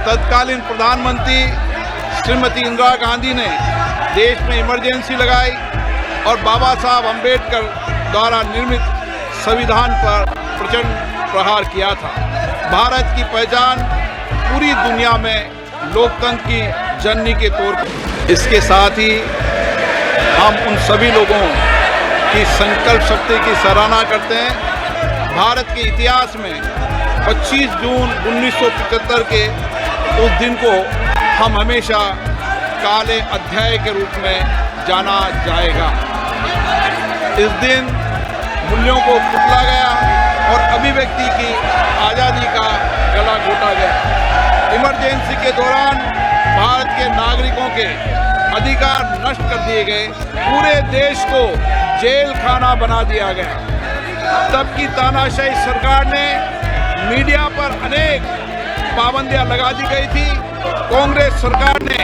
तत्कालीन प्रधानमंत्री श्रीमती इंदिरा गांधी ने देश में इमरजेंसी लगाई और बाबा साहब अम्बेडकर द्वारा निर्मित संविधान पर प्रचंड प्रहार किया था। भारत की पहचान पूरी दुनिया में लोकतंत्र की जननी के तौर पर। इसके साथ ही हम उन सभी लोगों की संकल्प शक्ति की सराहना करते हैं। भारत के इतिहास में 25 जून 1975 के उस दिन को हम हमेशा काले अध्याय के रूप में जाना जाएगा। इस दिन मूल्यों को कुचला गया और अभिव्यक्ति की आज़ादी का गला घोटा गया। इमरजेंसी के दौरान भारत के नागरिकों के अधिकार नष्ट कर दिए गए, पूरे देश को जेल खाना बना दिया गया। तब की तानाशाही सरकार ने मीडिया पर अनेक पाबंदियां लगा दी गई थी। कांग्रेस सरकार ने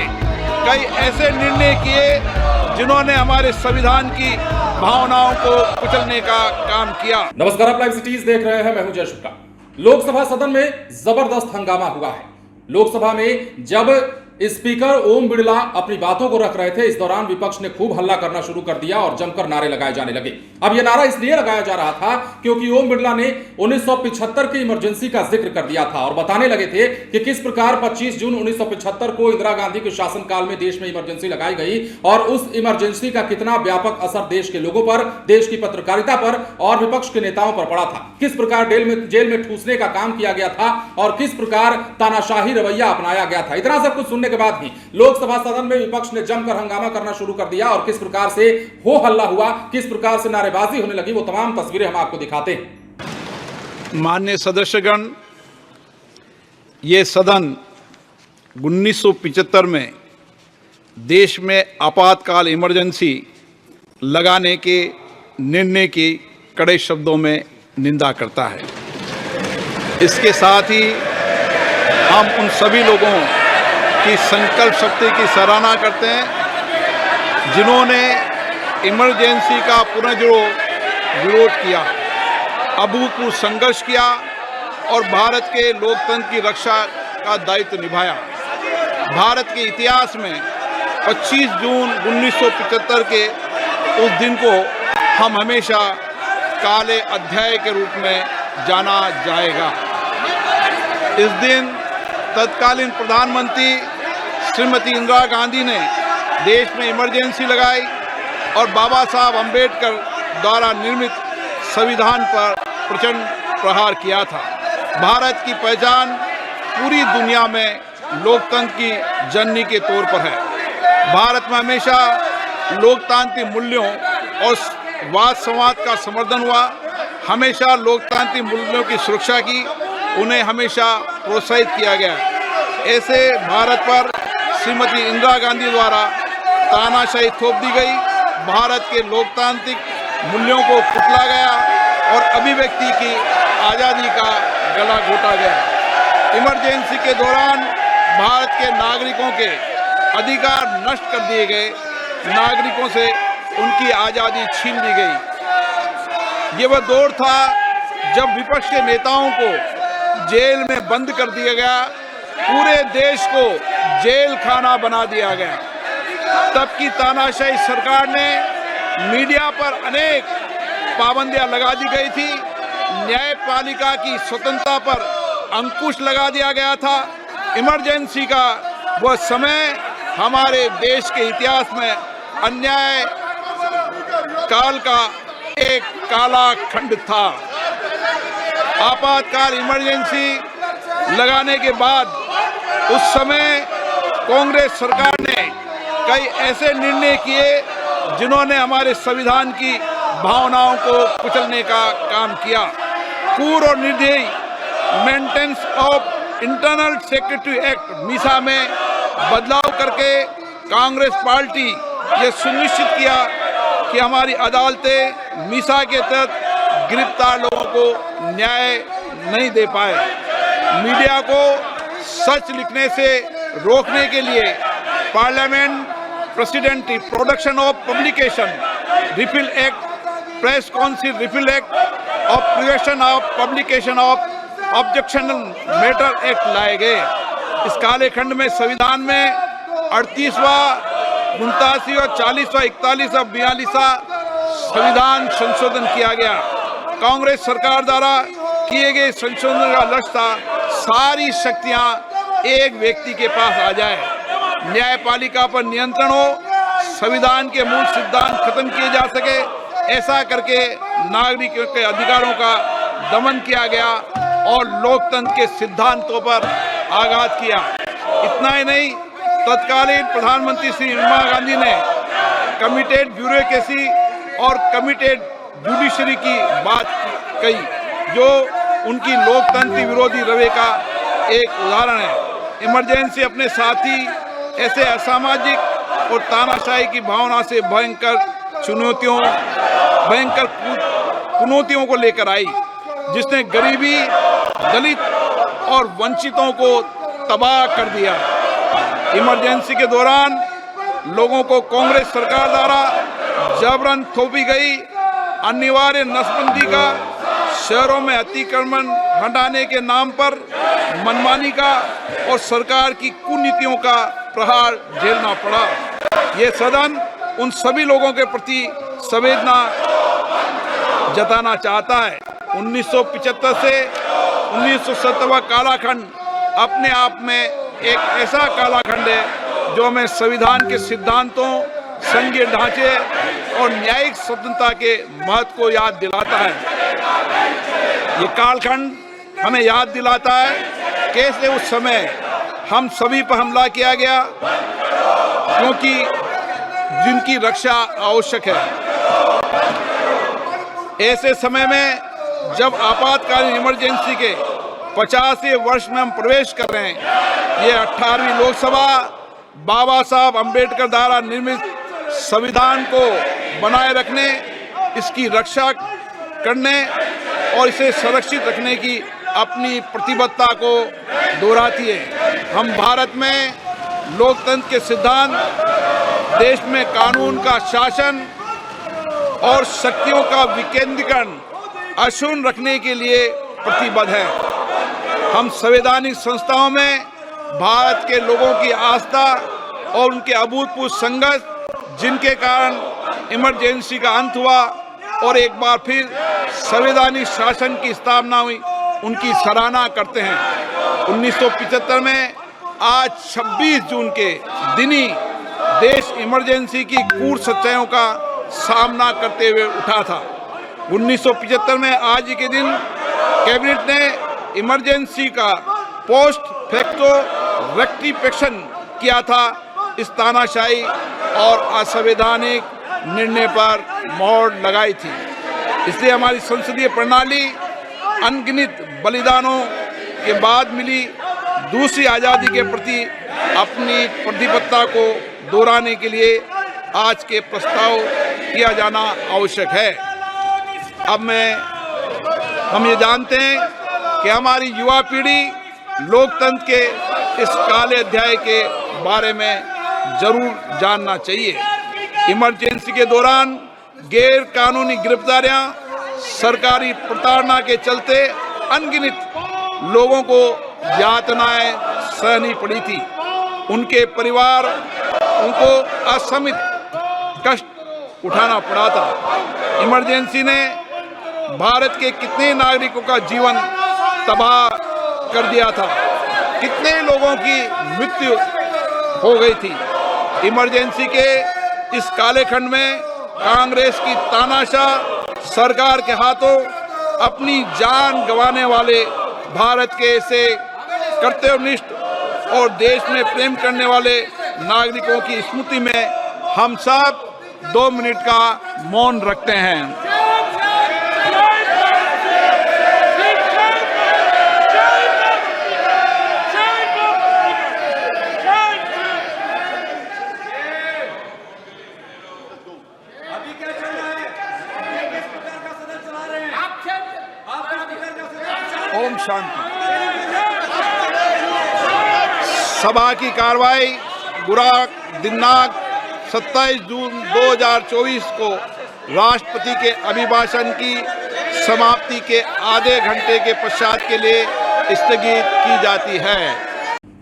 कई ऐसे निर्णय किए जिन्होंने हमारे संविधान की भावनाओं को कुचलने का काम किया। नमस्कार, आप लाइव सिटीज देख रहे हैं, मैं हूं जय शुक्ला। लोकसभा सदन में जबरदस्त हंगामा हुआ है। लोकसभा में जब स्पीकर ओम बिरला अपनी बातों को रख रहे थे, इस दौरान विपक्ष ने खूब हल्ला करना शुरू कर दिया और जमकर नारे लगाए जाने लगे। अब यह नारा इसलिए लगाया जा रहा था क्योंकि ओम बिरला ने 1975 की इमरजेंसी का जिक्र कर दिया था और बताने लगे थे कि किस प्रकार 25 जून 1975 को इंदिरा गांधी के शासनकाल में देश में इमरजेंसी लगाई गई और उस इमरजेंसी का कितना व्यापक असर देश के लोगों पर, देश की पत्रकारिता पर और विपक्ष के नेताओं पर पड़ा था। किस प्रकार जेल में ठूसने का काम किया गया था और किस प्रकार तानाशाही रवैया अपनाया गया था। इतना सब कुछ सुनने के बाद ही लोकसभा सदन में विपक्ष ने जमकर हंगामा करना शुरू कर दिया और किस प्रकार से हो हल्ला हुआ, किस प्रकार से नारेबाजी होने लगी, वो तमाम तस्वीरें हम आपको दिखाते हैं। माननीय सदस्यगण, ये सदन 1975 में देश में आपातकाल इमरजेंसी लगाने के निर्णय की कड़े शब्दों में निंदा करता है। इसके साथ ही हम उन सभी लोगों की संकल्प शक्ति की सराहना करते हैं जिन्होंने इमरजेंसी का पुनर्विरोध विरोध किया, अभूतपूर्व संघर्ष किया और भारत के लोकतंत्र की रक्षा का दायित्व निभाया। भारत के इतिहास में 25 जून 1975 के उस दिन को हम हमेशा काले अध्याय के रूप में जाना जाएगा। इस दिन तत्कालीन प्रधानमंत्री श्रीमती इंदिरा गांधी ने देश में इमरजेंसी लगाई और बाबा साहब अम्बेडकर द्वारा निर्मित संविधान पर प्रचंड प्रहार किया था। भारत की पहचान पूरी दुनिया में लोकतंत्र की जननी के तौर पर है। भारत में हमेशा लोकतांत्रिक मूल्यों और वाद संवाद का समर्थन हुआ, हमेशा लोकतांत्रिक मूल्यों की सुरक्षा की, उन्हें हमेशा प्रोत्साहित किया गया। ऐसे भारत पर श्रीमती इंदिरा गांधी द्वारा तानाशाही थोप दी गई, भारत के लोकतांत्रिक मूल्यों को कुचला गया और अभिव्यक्ति की आज़ादी का गला घोटा गया। इमरजेंसी के दौरान भारत के नागरिकों के अधिकार नष्ट कर दिए गए, नागरिकों से उनकी आज़ादी छीन ली गई। ये वह दौर था जब विपक्ष के नेताओं को जेल में बंद कर दिया गया, पूरे देश को जेल खाना बना दिया गया। तब की तानाशाही सरकार ने मीडिया पर अनेक पाबंदियां लगा दी गई थी, न्यायपालिका की स्वतंत्रता पर अंकुश लगा दिया गया था। इमरजेंसी का वह समय हमारे देश के इतिहास में अन्याय काल का एक काला खंड था। आपातकाल इमरजेंसी लगाने के बाद उस समय कांग्रेस सरकार ने कई ऐसे निर्णय किए जिन्होंने हमारे संविधान की भावनाओं को कुचलने का काम किया। पूर्व और निर्दयी maintenance of internal secretary act Misa में बदलाव करके कांग्रेस पार्टी ये सुनिश्चित किया कि हमारी अदालतें मीसा के तहत गिरफ्तार लोगों को न्याय नहीं दे पाए। मीडिया को सच लिखने से रोकने के लिए parliament president production of publication repeal act, press council repeal act और prevention of publication of objectionable matter act लाए गए। इस कालेखंड में संविधान में 38वां, 89वां, 40वां, 41वां, 42वां संविधान संशोधन किया गया। कांग्रेस सरकार द्वारा किए गए संशोधन का लक्ष्य था सारी शक्तियां एक व्यक्ति के पास आ जाए, न्यायपालिका पर नियंत्रण हो, संविधान के मूल सिद्धांत खत्म किए जा सके। ऐसा करके नागरिकों के अधिकारों का दमन किया गया और लोकतंत्र के सिद्धांतों पर आघात किया। इतना ही नहीं, तत्कालीन प्रधानमंत्री श्री इंदिरा गांधी ने कमिटेड ब्यूरोक्रेसी और कमिटेड जुडिशरी की बात कही, जो उनकी लोकतंत्र विरोधी रवैये का एक उदाहरण है। इमरजेंसी अपने साथी ऐसे असामाजिक और तानाशाही की भावना से भयंकर चुनौतियों को लेकर आई, जिसने गरीबी, दलित और वंचितों को तबाह कर दिया। इमरजेंसी के दौरान लोगों को कांग्रेस सरकार द्वारा जबरन थोपी गई अनिवार्य नसबंदी का, शहरों में अतिक्रमण हटाने के नाम पर मनमानी का और सरकार की कुनीतियों का प्रहार झेलना पड़ा। ये सदन उन सभी लोगों के प्रति संवेदना जताना चाहता है। 1975 से 1970 कालाखंड अपने आप में एक ऐसा कालाखंड है जो हमें संविधान के सिद्धांतों, संघीय ढांचे और न्यायिक स्वतंत्रता के महत्व को याद दिलाता है। ये कालखंड हमें याद दिलाता है कैसे उस समय हम सभी पर हमला किया गया, क्योंकि जिनकी रक्षा आवश्यक है। ऐसे समय में जब आपातकालीन इमरजेंसी के 50वें वर्ष में हम प्रवेश कर रहे हैं, ये 18वीं लोकसभा बाबा साहब अंबेडकर द्वारा निर्मित संविधान को बनाए रखने, इसकी रक्षा करने और इसे सुरक्षित रखने की अपनी प्रतिबद्धता को दोहराती है। हम भारत में लोकतंत्र के सिद्धांत, देश में कानून का शासन और शक्तियों का विकेंद्रीकरण अक्षुण्ण रखने के लिए प्रतिबद्ध हैं। हम संवैधानिक संस्थाओं में भारत के लोगों की आस्था और उनके अभूतपूर्व संघर्ष, जिनके कारण इमरजेंसी का अंत हुआ और एक बार फिर संवैधानिक शासन की स्थापना हुई, उनकी सराहना करते हैं। 1975 में आज 26 जून के दिन ही देश इमरजेंसी की क्रूर सच्चाइयों का सामना करते हुए उठा था। 1975 में आज के दिन कैबिनेट ने इमरजेंसी का पोस्ट फैक्टो रेक्टिफिकेशन किया था। इस तानाशाही और असंवैधानिक निर्णय पर मोहर लगाई थी। इसलिए हमारी संसदीय प्रणाली अनगिनत बलिदानों के बाद मिली दूसरी आज़ादी के प्रति अपनी प्रतिबद्धता को दोहराने के लिए आज के प्रस्ताव किया जाना आवश्यक है। अब हम ये जानते हैं कि हमारी युवा पीढ़ी लोकतंत्र के इस काले अध्याय के बारे में जरूर जानना चाहिए। इमरजेंसी के दौरान गैर कानूनी गिरफ्तारियां, सरकारी प्रताड़ना के चलते अनगिनत लोगों को यातनाएं सहनी पड़ी थी। उनके परिवार उनको असमित कष्ट उठाना पड़ा था। इमरजेंसी ने भारत के कितने नागरिकों का जीवन तबाह कर दिया था, कितने लोगों की मृत्यु हो गई थी। इमरजेंसी के इस कालेखंड में कांग्रेस की तानाशाह सरकार के हाथों अपनी जान गंवाने वाले भारत के ऐसे कर्तव्यनिष्ठ और देश में प्रेम करने वाले नागरिकों की स्मृति में हम सब 2 मिनट का मौन रखते हैं। ओम शांति। सभा की कार्रवाई दिनांक 27 जून 2024 को राष्ट्रपति के अभिभाषण की समाप्ति के आधे घंटे के पश्चात के लिए स्थगित की जाती है।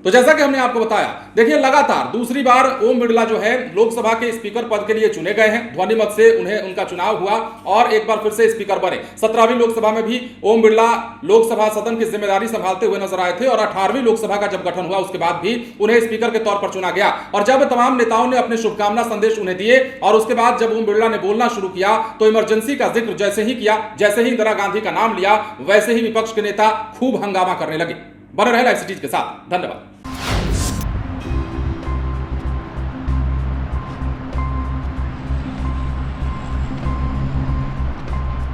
तो जैसा कि हमने आपको बताया, देखिए लगातार दूसरी बार ओम बिरला जो है लोकसभा के स्पीकर पद के लिए चुने गए हैं। ध्वनि मत से उनका चुनाव हुआ और एक बार फिर से स्पीकर बने। 17वीं लोकसभा में भी ओम बिरला लोकसभा सदन की जिम्मेदारी संभालते हुए नजर आए थे और 18वीं लोकसभा का जब गठन हुआ उसके बाद भी उन्हें स्पीकर के तौर पर चुना गया। और जब तमाम नेताओं ने अपने शुभकामना संदेश उन्हें दिए और उसके बाद जब ओम बिरला ने बोलना शुरू किया तो इमरजेंसी का जिक्र जैसे ही किया, जैसे ही इंदिरा गांधी का नाम लिया, वैसे ही विपक्ष के नेता खूब हंगामा करने लगे। बने रहे लाइव सिटीज के साथ। धन्यवाद।